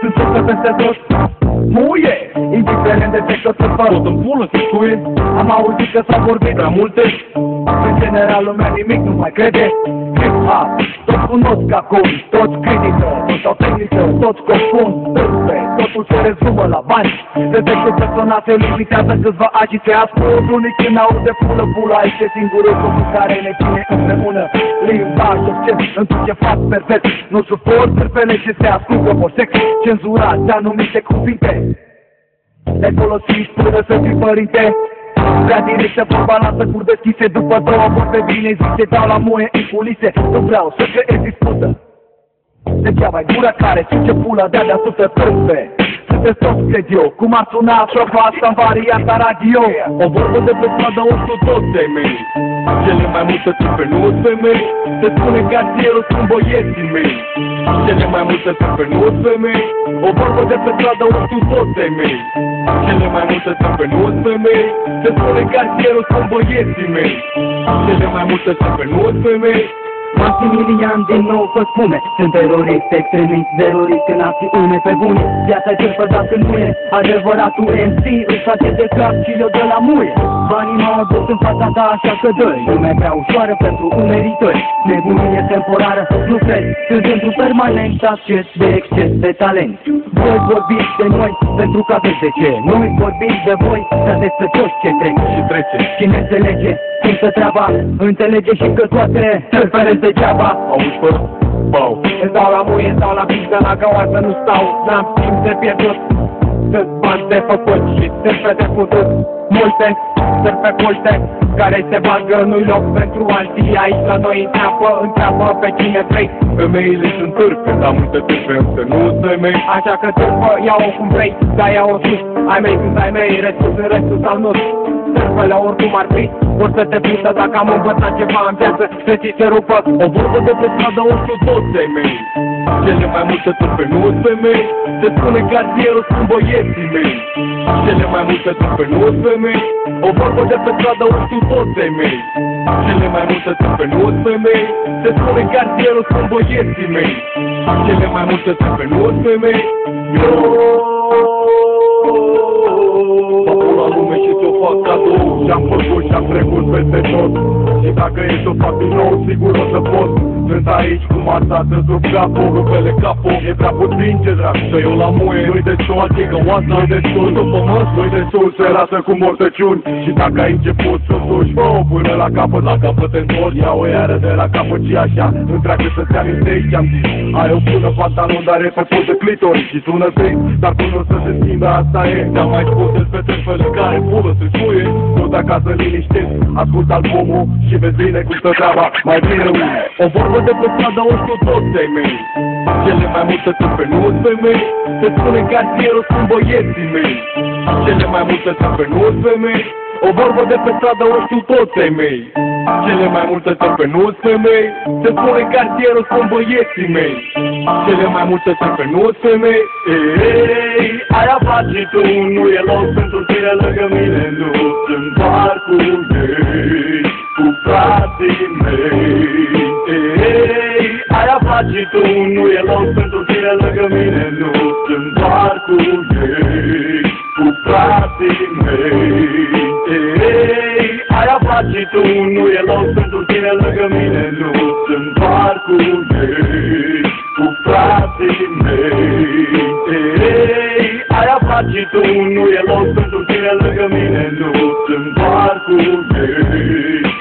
sunt țucă peste tot. Muie, indiferent de sector să fac tot în pulă să scuie. Am auzit că s-au vorbit prea multe. În general lumea nimic nu mai crede. Hip-hop, toți cunosc acum, toți critică, toți au tehnică, toți confund târpe, totul se rezumă la bani. Defectul personal se limitează câțiva ani și se ascult. Unii când aud de pula, este singurul lucru care ne ține împreună. Limbaj obscen, într-un ce fac perfect. Nu suport târpele ce se ascult pe sex. Cenzurat de anumite cuvinte, le folosit până să fii părinte. Prea directă, vorba lasă cur deschise. După două vorbe bine zise, dau la muie în culise. Nu vreau să creezi dispută. Degeaba-i gura care suce pula de-a deasupra târpe. Sunteți toți, cred eu, cum ar suna aproape asta în varianta radio. O vorbă de pe stradă o știu toți de mei. Cele mai multe târpe nu-s femei. Se spune că cartierul sunt băieții mei. Cele mai multe târpe nu-s femei. O vorbă de pe stradă o știu toți de mei. Cele mai multe târpe nu-s femei. Se spune că cartierul sunt băieții mei. Cele mai multe târpe nu-s femei. Maximilian din nou vă spune: sunt terorist, extremist, terorist în acțiune pe bune. Viața-i târpă dacă nu e adevăratul MC. Îl face de cap și eu de la muie. Banii m-au adus în fața ta așa că dă-i. Lumea prea ușoară pentru umerii tăi. Nebunie temporară, nu crezi, sunt într-un permanent acces de exces de talent. Voi vorbiți de noi pentru că aveți de ce. Noi vorbiți de voi, dar despre toți ce trec și trece. Cine înțelege cum să treaba, înțelege și că toate târpele degeaba. Auzi, fără? Bau. Îți dau la muie, îți dau la pizda, la găoasă nu stau. N-am timp de pierdut, cât bani de făcut și târpe de putut. Multe târpe culte care se bagă, nu-i loc pentru alții. Aici la noi întreabă pe cine vrei. Femeile sunt târpe, dar multe târpe însă nu-s femei. Așa că târpă, ia-o cum vrei, dar ia-o sus. Ai mei când ai mei, restul în restul sau nu. Târpele oricum ar fi, vor să te prindă dacă am învățat ceva în viață, să ți se rupă. O vorbă de pe stradă o știu toți de mei. Cele mai multe târpe nu-s femei. Se spune că cartierul sunt băieții mei. Cele mai multe târpe nu-s femei. O vorbă de pe stradă o știu toți de mei. Cele mai multe târpe nu-s femei. Se spune că cartierul sunt băieții mei. Cele mai multe târpe nu-s femei. Fac la lume și ți-o fac cadou. Și-am făcut și-am trecut peste tot. Și dacă e să fac din nou, sigur o să pot. Sunt aici cu masa, să-ți rup capul, rupele capul. E prea puțin ce drag, să eu la muie. Nu-i destul, adică oasa, nu-i destul, după măs. Nu-i destul, se lasă cu mortăciuni. Și dacă ai început să duci, până la capăt te întorci. Ia o iară de la capăt și așa, întreagă să-ți amintești ce-am zis. Ai o pună pantalon, dar e făcut de clitori. Și sună trist, dar până o să se schimbe, asta e. Te-am mai spus despre târpele care pulă se scuie. Du-te acasă liniștit, ascult albumul și vezi bine cum stă treaba, mai bine une. O vorbă de pe stradă o știu toți de mei. Cele mai multe târpe nu-s femei. Se spune că cartierul sunt băieții mei. Cele mai multe târpe nu-s femei. O vorbă de pe stradă o știu toți de mei. Cele mai multe târpe nu-s femei. Se spune că cartierul sunt băieții mei. Cele mai multe târpe nu-s femei. Ei, aia faci tu, nu e loc pentru tine lângă mine. Nu sunt doar cu ei, cu frații mei. Ei, aia faci tu, nu e loc pentru tine lângă mine. Nu sunt doar cu ei, cu frații mei. Ei, aia faci tu, nu e loc pentru tine lângă mine. Nu sunt doar cu ei, cu frații mei. Ei, aia faci tu, nu e loc pentru tine lângă mine. Nu sunt doar cu ei,